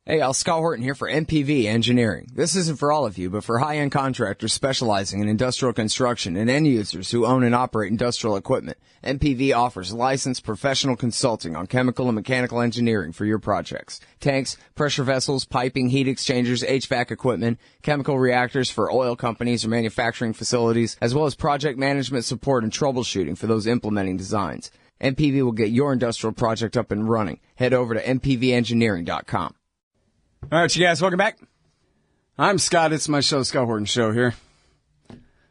Hey, Scott Horton here for MPV Engineering. This isn't for all of you, but for high-end contractors specializing in industrial construction and end users who own and operate industrial equipment. MPV offers licensed professional consulting on chemical and mechanical engineering for your projects. Tanks, pressure vessels, piping, heat exchangers, HVAC equipment, chemical reactors for oil companies or manufacturing facilities, as well as project management support and troubleshooting for those implementing designs. MPV will get your industrial project up and running. Head over to mpvengineering.com. All right, you guys, welcome back. I'm Scott. It's my show, Scott Horton Show here.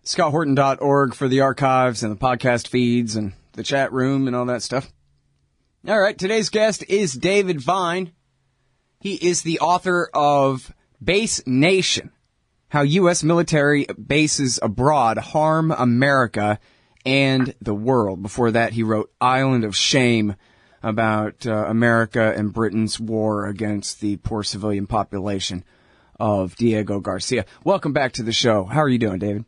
ScottHorton.org for the archives and the podcast feeds and the chat room and all that stuff. All right, today's guest is David Vine. He is the author of Base Nation, How U.S. Military Bases Abroad Harm America and the World. Before that, he wrote Island of Shame, about America and Britain's war against the poor civilian population of Diego Garcia. Welcome back to the show. How are you doing, David?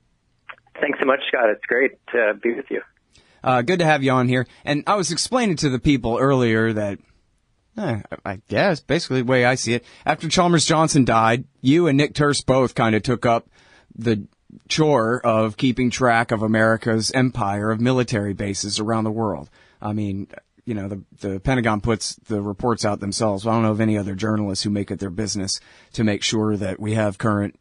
Thanks so much, Scott. It's great to be with you. Good to have you on here. And I was explaining to the people earlier that, I guess, basically the way I see it, after Chalmers Johnson died, you and Nick Turse both kind of took up the chore of keeping track of America's empire of military bases around the world. I mean, you know, the Pentagon puts the reports out themselves. I don't know of any other journalists who make it their business to make sure that we have current,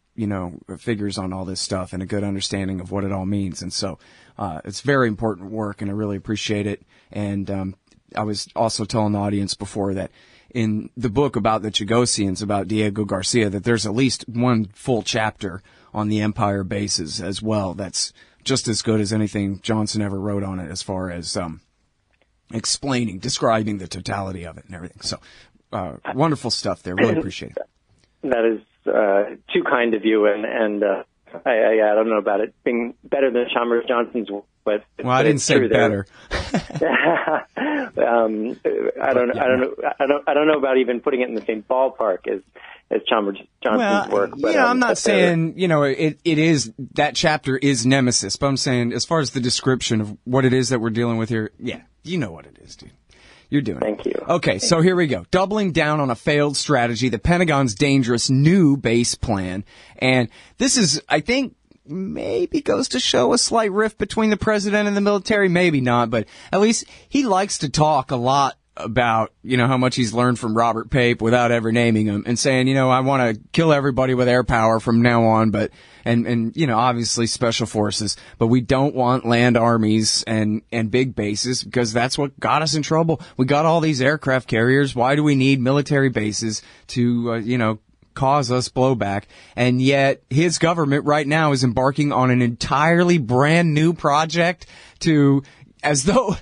figures on all this stuff and a good understanding of what it all means. And so, it's very important work and I really appreciate it. And, I was also telling the audience before that in the book about the Chagosians, about Diego Garcia, that there's at least one full chapter on the empire bases as well. That's just as good as anything Johnson ever wrote on it as far as, describing the totality of it and everything. So, wonderful stuff there. Really appreciate it. That is too kind of you, and I don't know about it being better than Chalmers Johnson's work, but I didn't say better. I don't know about even putting it in the same ballpark as Chalmers Johnson's work. But, I'm not saying, it is, that chapter is Nemesis, but I'm saying as far as the description of what it is that we're dealing with here, yeah, you know what it is, dude. You're doing it. Thank you. Okay, so here we go. Doubling down on a failed strategy, the Pentagon's dangerous new base plan. And this is, I think, maybe goes to show a slight rift between the president and the military. Maybe not, but at least he likes to talk a lot about, how much he's learned from Robert Pape without ever naming him and saying, I want to kill everybody with air power from now on, but, and obviously special forces, but we don't want land armies and big bases because that's what got us in trouble. We got all these aircraft carriers. Why do we need military bases to, cause us blowback? And yet his government right now is embarking on an entirely brand new project as though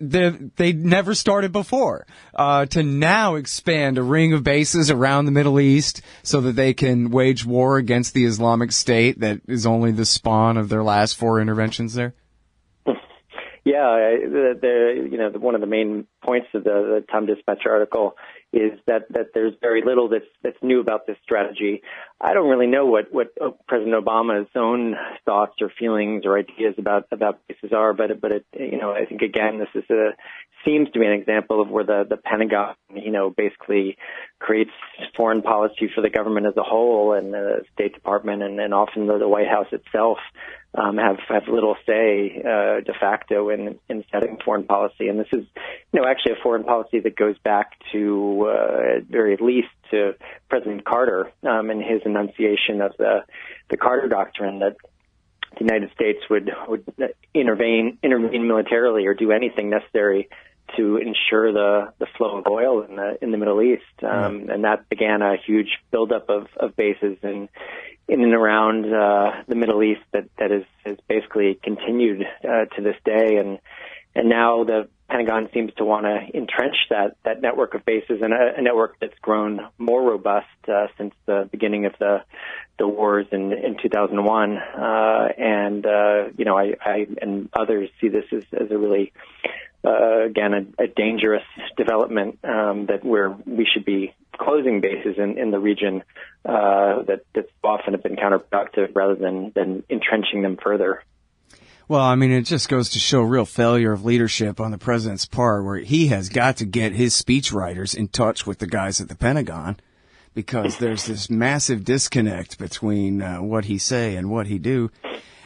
they never started before, to now expand a ring of bases around the Middle East so that they can wage war against the Islamic State that is only the spawn of their last 4 interventions there? Yeah, one of the main points of the Time Dispatch article is that there's very little that's new about this strategy. I don't really know what President Obama's own thoughts or feelings or ideas about bases are, but I think again this seems to be an example of where the Pentagon basically creates foreign policy for the government as a whole, and the State Department and often the White House itself have little say de facto in setting foreign policy. And this is actually a foreign policy that goes back to at very least to President Carter and his enunciation of the Carter Doctrine, that the United States would intervene militarily or do anything necessary to ensure the flow of oil in the Middle East, and that began a huge buildup of bases in and around the Middle East that has basically continued to this day, and now the Pentagon seems to want to entrench that network of bases, and a network that's grown more robust since the beginning of the wars in 2001, and I and others see this as a really again, a dangerous development that where we should be closing bases in the region that's often have been counterproductive rather than entrenching them further. Well, I mean, it just goes to show real failure of leadership on the president's part, where he has got to get his speechwriters in touch with the guys at the Pentagon, because there's this massive disconnect between what he say and what he do.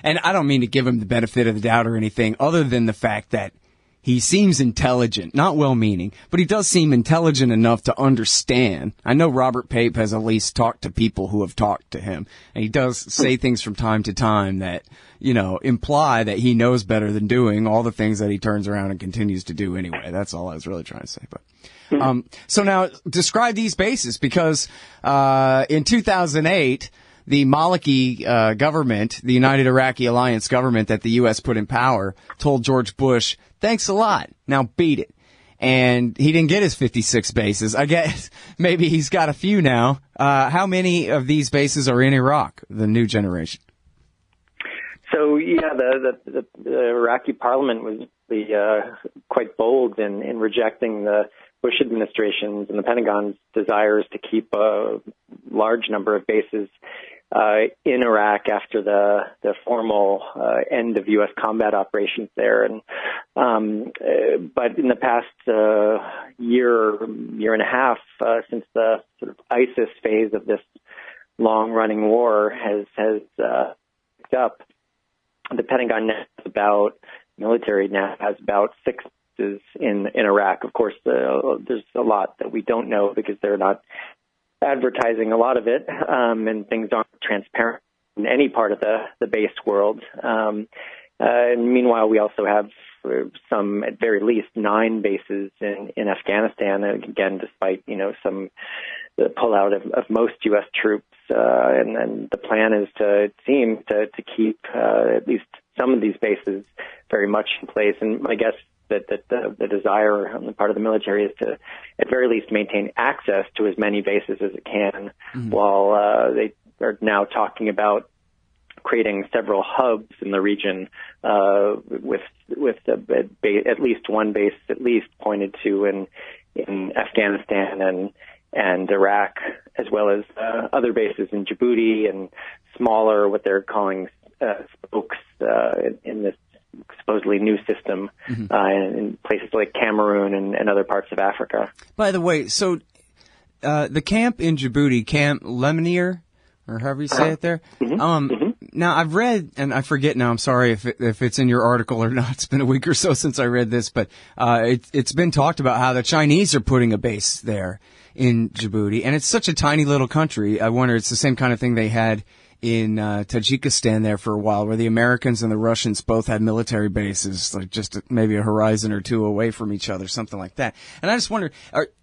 And I don't mean to give him the benefit of the doubt or anything other than the fact that he seems intelligent, not well-meaning, but he does seem intelligent enough to understand. I know Robert Pape has at least talked to people who have talked to him, and he does say things from time to time that, imply that he knows better than doing all the things that he turns around and continues to do anyway. That's all I was really trying to say. But so now describe these bases, because in 2008, the Maliki government, the United Iraqi Alliance government that the U.S. put in power, told George Bush, thanks a lot, now beat it. And he didn't get his 56 bases. I guess maybe he's got a few now. How many of these bases are in Iraq, the new generation? So, yeah, the Iraqi parliament was quite bold in rejecting the Bush administration's and the Pentagon's desires to keep a large number of bases in Iraq after the formal end of U.S. combat operations there. And but in the past year and a half, since the sort of ISIS phase of this long-running war has picked up, the Pentagon military now has about 6 bases in Iraq. Of course, there's a lot that we don't know because they're not advertising a lot of it, and things aren't transparent in any part of the base world. And meanwhile, we also have some, at very least, 9 bases in Afghanistan. And again, despite some the pullout of most U.S. troops, and the plan is to keep at least some of these bases very much in place. And my guess that the desire on the part of the military is to, at very least, maintain access to as many bases as it can, while they are now talking about creating several hubs in the region, with at least one base at least pointed to in Afghanistan and Iraq, as well as other bases in Djibouti and smaller, what they're calling spokes in this supposedly new system in places like Cameroon and other parts of Africa. By the way, so the camp in Djibouti, Camp Lemonier, or however you say it there. Now, I've read, and I forget now, I'm sorry if it's in your article or not. It's been a week or so since I read this, but it's been talked about how the Chinese are putting a base there in Djibouti, and it's such a tiny little country. I wonder, it's the same kind of thing they had in Tajikistan there for a while, where the Americans and the Russians both had military bases, like just maybe a horizon or two away from each other, something like that. And I just wonder,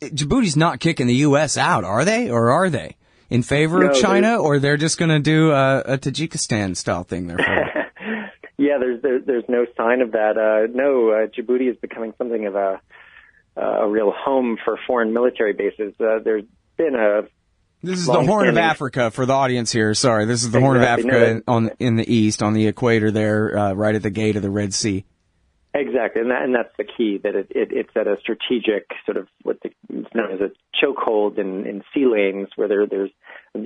Djibouti's not kicking the U.S. out, are they? Or are they in favor of China, or they're just going to do a Tajikistan-style thing there for them? Yeah, there's no sign of that. Djibouti is becoming something of a real home for foreign military bases. There's been This is the Horn of Africa for the audience here. Sorry, this is the Horn of Africa in the east, on the equator there, right at the gate of the Red Sea. Exactly, and that's the key, that it's at a strategic sort of it's known as a chokehold in sea lanes, where there's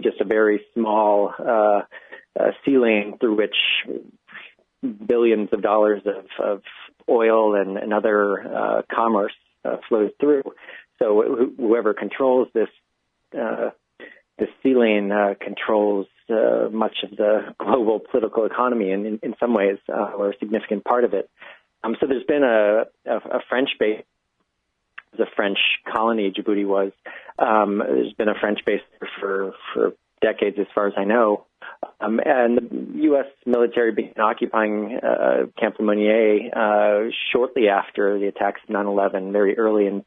just a very small sea lane through which billions of dollars of oil and other commerce flows through. So whoever controls this sea lane controls much of the global political economy, and in some ways, or a significant part of it. So there's been a French base, the French colony Djibouti was. There's been a French base for decades, as far as I know. And the U.S. military began occupying Camp Lemonnier shortly after the attacks of 9/11, very early in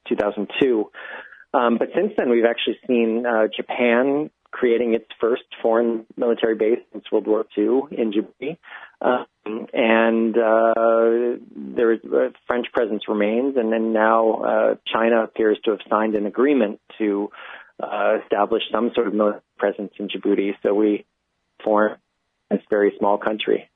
2002. But since then, we've actually seen Japan creating its first foreign military base since World War II in Djibouti. And there is French presence remains, and then now China appears to have signed an agreement to establish some sort of military presence in Djibouti. So we form this very small country.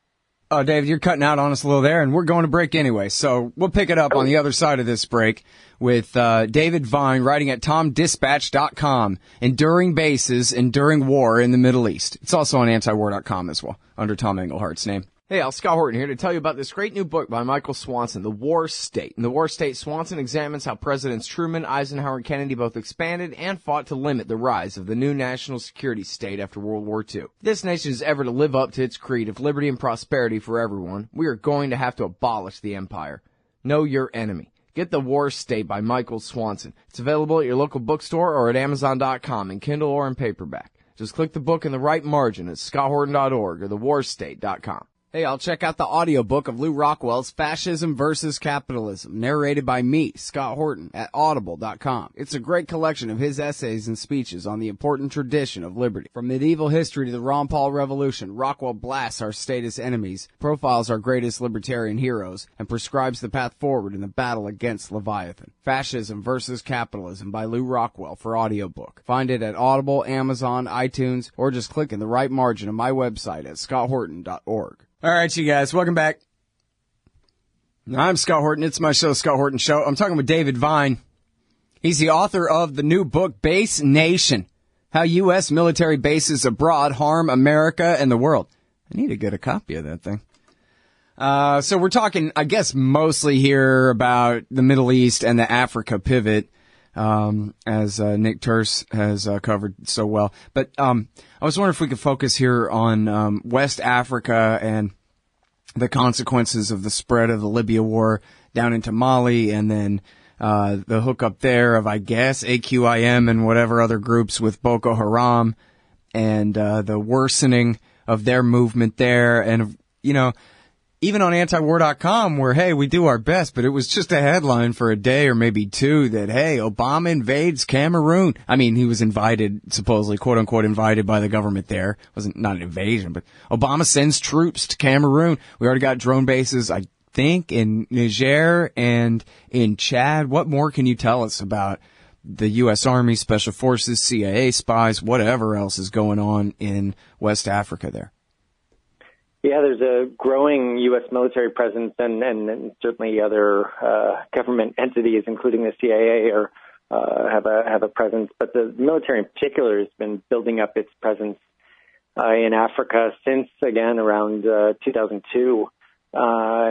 Oh, David, you're cutting out on us a little there, and we're going to break anyway. So we'll pick it up on the other side of this break with David Vine writing at TomDispatch.com, Enduring Bases, Enduring War in the Middle East. It's also on antiwar.com as well, under Tom Englehart's name. Hey, Scott Horton here to tell you about this great new book by Michael Swanson, The War State. In The War State, Swanson examines how Presidents Truman, Eisenhower, and Kennedy both expanded and fought to limit the rise of the new national security state after World War II. If this nation is ever to live up to its creed of liberty and prosperity for everyone, we are going to have to abolish the empire. Know your enemy. Get The War State by Michael Swanson. It's available at your local bookstore or at Amazon.com in Kindle or in paperback. Just click the book in the right margin at scotthorton.org or thewarstate.com. Hey, I'll check out the audiobook of Lou Rockwell's Fascism versus Capitalism, narrated by me, Scott Horton, at audible.com. It's a great collection of his essays and speeches on the important tradition of liberty. From medieval history to the Ron Paul Revolution, Rockwell blasts our statist enemies, profiles our greatest libertarian heroes, and prescribes the path forward in the battle against Leviathan. Fascism versus Capitalism by Lou Rockwell for audiobook. Find it at Audible, Amazon, iTunes, or just click in the right margin of my website at scotthorton.org. All right, you guys, welcome back. I'm Scott Horton. It's my show, Scott Horton Show. I'm talking with David Vine. He's the author of the new book, Base Nation, How U.S. Military Bases Abroad Harm America and the World. I need to get a copy of that thing. So we're talking, I guess, mostly here about the Middle East and the Africa pivot, as Nick Terse has covered so well. But I was wondering if we could focus here on West Africa and the consequences of the spread of the Libya war down into Mali, and then the hookup there of, I guess, AQIM and whatever other groups with Boko Haram, and the worsening of their movement there. And, you know, even on antiwar.com, where, hey, we do our best, but it was just a headline for a day or maybe two that, hey, Obama invades Cameroon. I mean, he was invited, supposedly, quote unquote, invited by the government there. It wasn't not an invasion, but Obama sends troops to Cameroon. We already got drone bases, I think, in Niger and in Chad. What more can you tell us about the U.S. Army, Special Forces, CIA spies, whatever else is going on in West Africa there? Yeah, there's a growing U.S. military presence, and certainly other government entities, including the CIA, have a presence. But the military in particular has been building up its presence in Africa since, again, around 2002.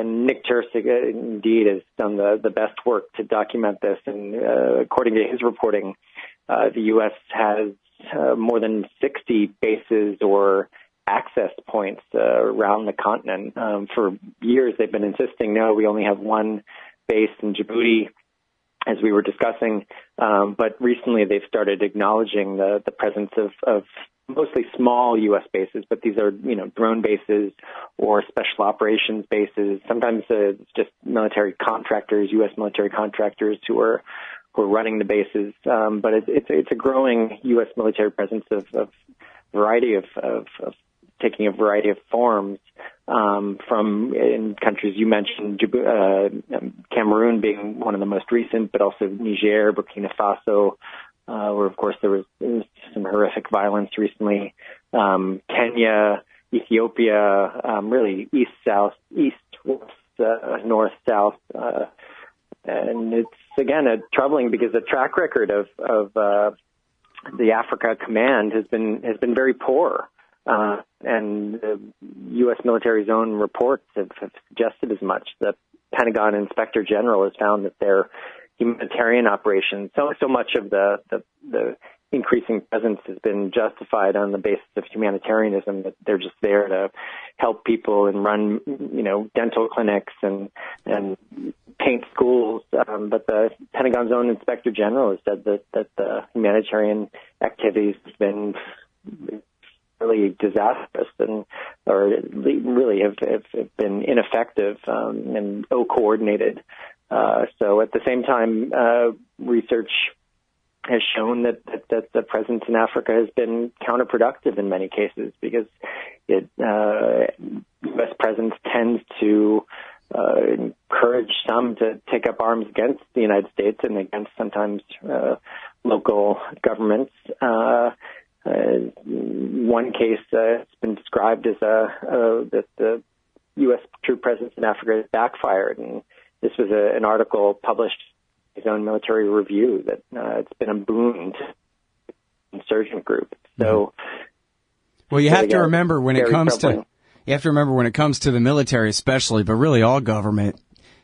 Nick Terse, indeed, has done the best work to document this. And according to his reporting, the U.S. has more than 60 bases or access points around the continent. For years, they've been insisting, no, we only have one base in Djibouti, as we were discussing. But recently, they've started acknowledging the presence of mostly small U.S. bases, but these are, drone bases or special operations bases. Sometimes it's just military contractors, U.S. military contractors who are running the bases. But it's a growing U.S. military presence of variety of taking a variety of forms, from in countries you mentioned, Cameroon being one of the most recent, but also Niger, Burkina Faso, where of course there was some horrific violence recently, Kenya, Ethiopia, really east, north, south, and it's again troubling because the track record of the Africa Command has been very poor. And the U.S. military's own reports have suggested as much. The Pentagon Inspector General has found that their humanitarian operations, so much of the increasing presence has been justified on the basis of humanitarianism, that they're just there to help people and run, dental clinics and paint schools. But the Pentagon's own Inspector General has said that the humanitarian activities have been really disastrous or really have been ineffective and ill-coordinated. So at the same time, research has shown that the presence in Africa has been counterproductive in many cases, because U.S. presence tends to encourage some to take up arms against the United States and against sometimes local governments. One case has been described as that the U.S. troop presence in Africa has backfired, and this was an article published in his own military review that it's been a boon to the insurgent group. So, well, you have to remember when it comes to You have to remember when it comes to the military especially, but really all government,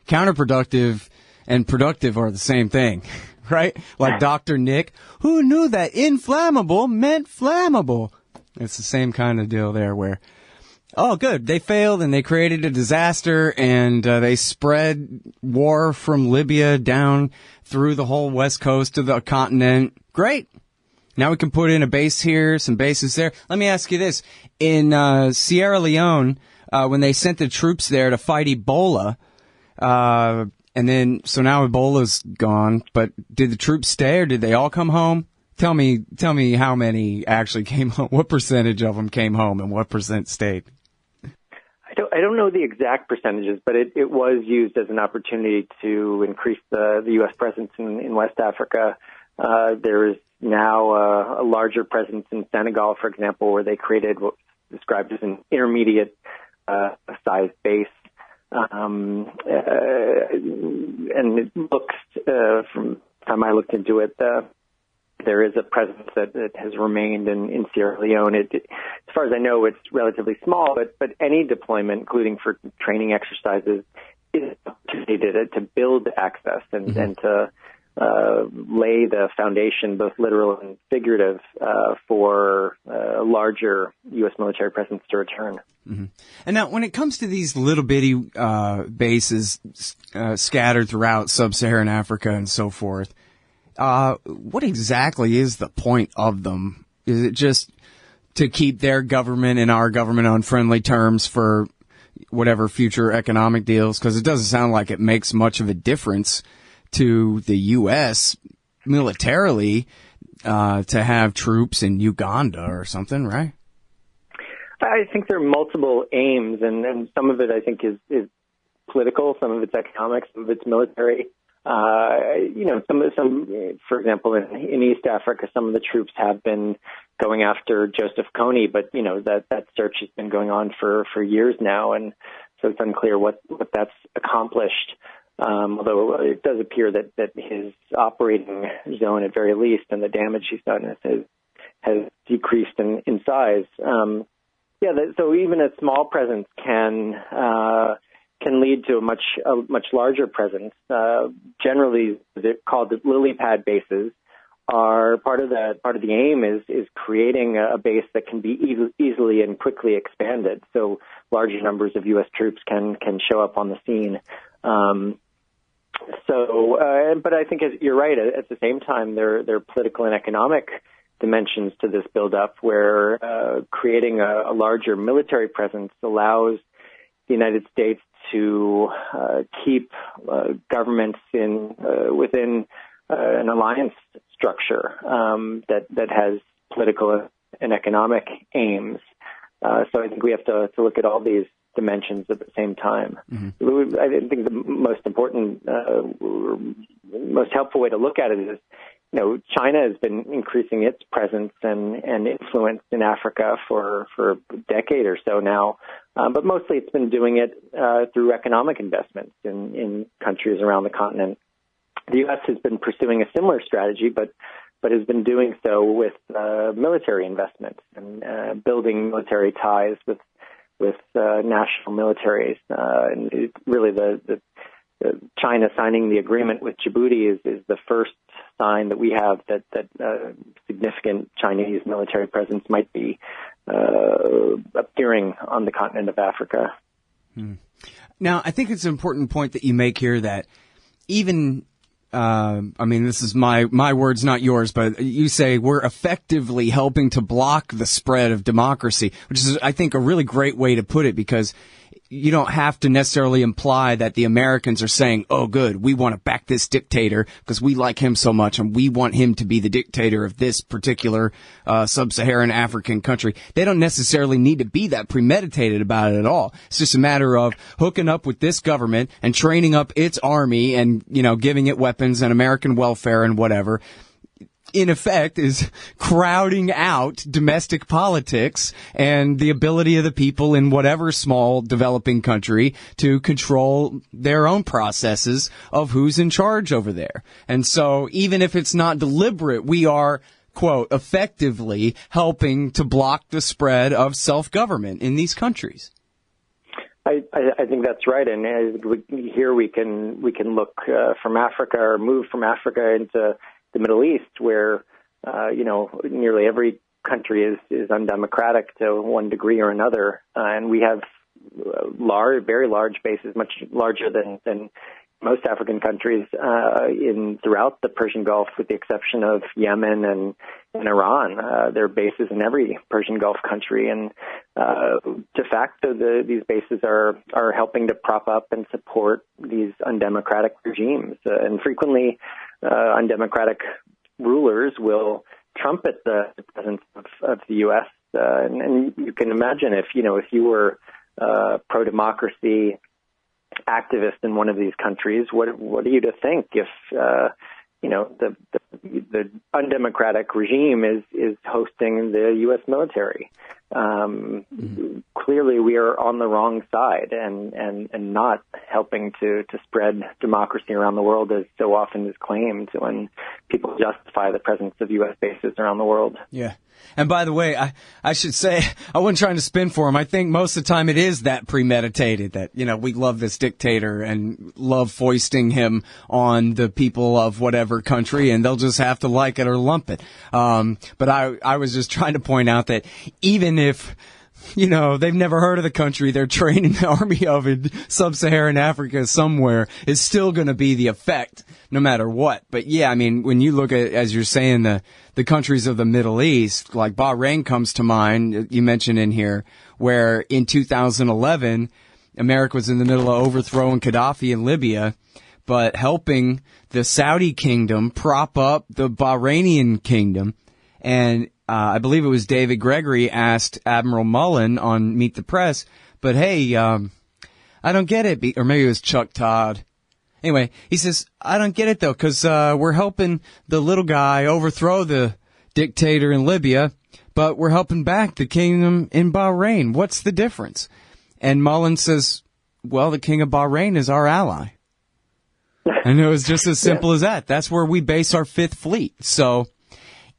counterproductive and productive are the same thing, right? Like Dr. Nick, who knew that inflammable meant flammable? It's the same kind of deal there where, oh, good, they failed and they created a disaster and they spread war from Libya down through the whole west coast of the continent. Great. Now we can put in a base here, some bases there. Let me ask you this. In Sierra Leone, when they sent the troops there to fight Ebola, and then, so now Ebola's gone, but did the troops stay or did they all come home? Tell me how many actually came home. What percentage of them came home and what percent stayed? I don't know the exact percentages, but it was used as an opportunity to increase the U.S. presence in West Africa. There is now a larger presence in Senegal, for example, where they created what's described as an intermediate size base. And it looks, from the time I looked into it, there is a presence that has remained in Sierra Leone. As far as I know, it's relatively small, but any deployment, including for training exercises, is an opportunity to build access and to lay the foundation, both literal and figurative, for a larger U.S. military presence to return. Mm-hmm. And now, when it comes to these little bitty bases scattered throughout sub-Saharan Africa and so forth, what exactly is the point of them? Is it just to keep their government and our government on friendly terms for whatever future economic deals? Because it doesn't sound like it makes much of a difference to the U.S. militarily to have troops in Uganda or something, right? I think there are multiple aims, and some of it I think is political, some of it's economic, some of it's military. Some, for example, in East Africa, some of the troops have been going after Joseph Kony, but that search has been going on for years now, and so it's unclear what that's accomplished. Although it does appear that his operating zone, at very least, and the damage he's done has decreased in size. So even a small presence can lead to a much larger presence. Generally, they're called the lily pad bases. Are part of the aim is creating a base that can be easily and quickly expanded, so larger numbers of U.S. troops can show up on the scene. But I think you're right. At the same time, there are political and economic dimensions to this buildup, where creating a larger military presence allows the United States to keep governments within an alliance structure that has political and economic aims. So I think we have to look at all these dimensions at the same time. Mm-hmm. I think the most important, most helpful way to look at it is, China has been increasing its presence and influence in Africa for a decade or so now, but mostly it's been doing it through economic investments in countries around the continent. The U.S. has been pursuing a similar strategy, but has been doing so with military investments and building military ties with national militaries. And really, the China signing the agreement with Djibouti is the first sign that we have that significant Chinese military presence might be appearing on the continent of Africa. Now, I think it's an important point that you make here that even this is my words, not yours, but you say we're effectively helping to block the spread of democracy, which is, I think, a really great way to put it, because you don't have to necessarily imply that the Americans are saying, oh, good, we want to back this dictator because we like him so much and we want him to be the dictator of this particular sub-Saharan African country. They don't necessarily need to be that premeditated about it at all. It's just a matter of hooking up with this government and training up its army and, giving it weapons and American welfare and whatever. In effect, is crowding out domestic politics and the ability of the people in whatever small developing country to control their own processes of who's in charge over there. And so even if it's not deliberate, we are, quote, effectively helping to block the spread of self-government in these countries. I think that's right, and here we can look from Africa or move from Africa into the Middle East, where nearly every country is undemocratic to one degree or another, and we have very large bases, much larger than most African countries throughout the Persian Gulf, with the exception of Yemen and Iran. There are bases in every Persian Gulf country, and de facto, these bases are helping to prop up and support these undemocratic regimes. And frequently, undemocratic rulers will trumpet the presence of the U.S. And you can imagine if you were pro-democracy activist in one of these countries, what are you to think if the undemocratic regime is hosting the U.S. military? Clearly, we are on the wrong side and not helping to spread democracy around the world, as so often is claimed when people justify the presence of U.S. bases around the world. Yeah. And by the way, I should say, I wasn't trying to spin for him. I think most of the time it is that premeditated, that, we love this dictator and love foisting him on the people of whatever country, and they'll just have to like it or lump it. But I was just trying to point out that even if, they've never heard of the country they're training the army of in sub-Saharan Africa somewhere, is still going to be the effect no matter what. But yeah, I mean, when you look at, as you're saying, the countries of the Middle East, like Bahrain comes to mind, you mentioned in here, where in 2011, America was in the middle of overthrowing Gaddafi in Libya, but helping the Saudi kingdom prop up the Bahrainian kingdom. And I believe it was David Gregory asked Admiral Mullen on Meet the Press, but hey, I don't get it. Or maybe it was Chuck Todd. Anyway, he says, I don't get it, though, because we're helping the little guy overthrow the dictator in Libya, but we're helping back the kingdom in Bahrain. What's the difference? And Mullen says, well, the king of Bahrain is our ally. And it was just as simple as that. That's where we base our Fifth Fleet. So,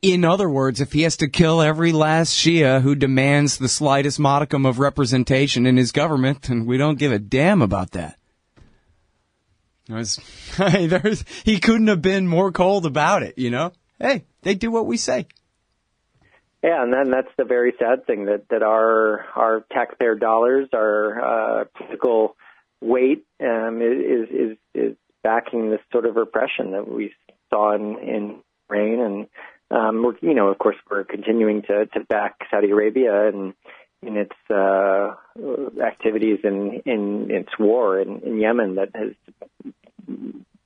in other words, if he has to kill every last Shia who demands the slightest modicum of representation in his government, then we don't give a damn about that. He couldn't have been more cold about it, Hey, they do what we say. Yeah, and then that's the very sad thing, that our taxpayer dollars, our political weight is backing this sort of repression that we saw in Bahrain, and of course, we're continuing to back Saudi Arabia and in its activities in its war in Yemen, that has,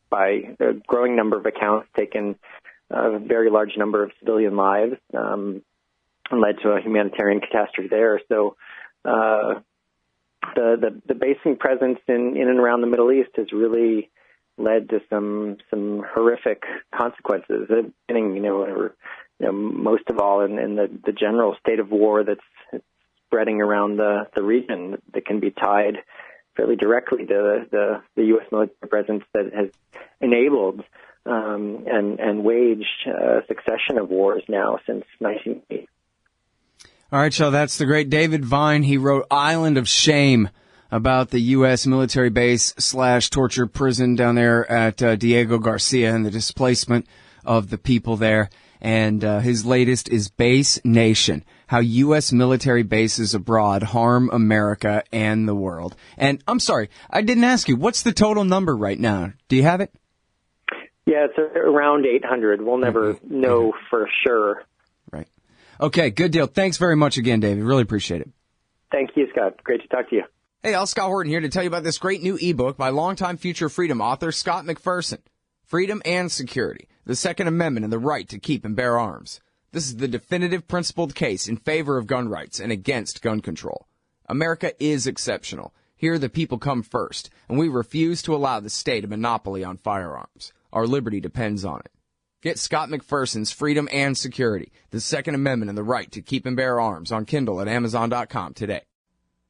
by a growing number of accounts, taken a very large number of civilian lives and led to a humanitarian catastrophe there. So the basing presence in and around the Middle East has really led to some horrific consequences. Most of all in the general state of war that's spreading around the region, that can be tied fairly directly to the U.S. military presence that has enabled and waged a succession of wars now since 1980. All right, so that's the great David Vine. He wrote Island of Shame about the U.S. military base / torture prison down there at Diego Garcia and the displacement of the people there. And his latest is Base Nation, how U.S. military bases abroad harm America and the world. And I'm sorry, I didn't ask you, what's the total number right now? Do you have it? Yeah, it's around 800. We'll never know for sure. Right. Okay, good deal. Thanks very much again, David. Really appreciate it. Thank you, Scott. Great to talk to you. Hey, I'll Scott Horton here to tell you about this great new ebook by longtime Future Freedom author Scott McPherson, Freedom and Security, the Second Amendment and the Right to Keep and Bear Arms. This is the definitive principled case in favor of gun rights and against gun control. America is exceptional. Here the people come first, and we refuse to allow the state a monopoly on firearms. Our liberty depends on it. Get Scott McPherson's Freedom and Security, the Second Amendment and the Right to Keep and Bear Arms on Kindle at Amazon.com today.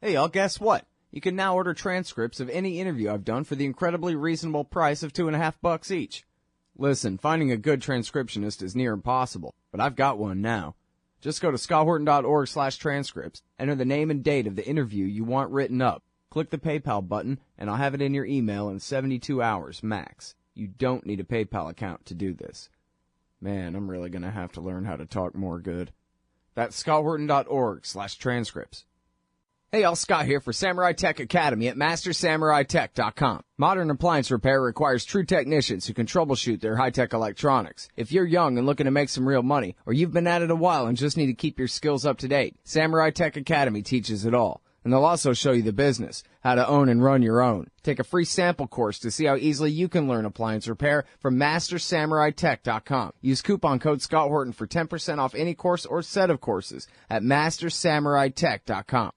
Hey, y'all, guess what? You can now order transcripts of any interview I've done for the incredibly reasonable price of $2.50 each. Listen, finding a good transcriptionist is near impossible, but I've got one now. Just go to scotthorton.org/transcripts, enter the name and date of the interview you want written up, Click the PayPal button, and I'll have it in your email in 72 hours max. You don't need a PayPal account to do this. Man, I'm really going to have to learn how to talk more good. That's scotthorton.org/transcripts. Hey, y'all, Scott here for Samurai Tech Academy at MasterSamuraiTech.com. Modern appliance repair requires true technicians who can troubleshoot their high-tech electronics. If you're young and looking to make some real money, or you've been at it a while and just need to keep your skills up to date, Samurai Tech Academy teaches it all. And they'll also show you the business, how to own and run your own. Take a free sample course to see how easily you can learn appliance repair from MasterSamuraiTech.com. Use coupon code Scott Horton for 10% off any course or set of courses at MasterSamuraiTech.com.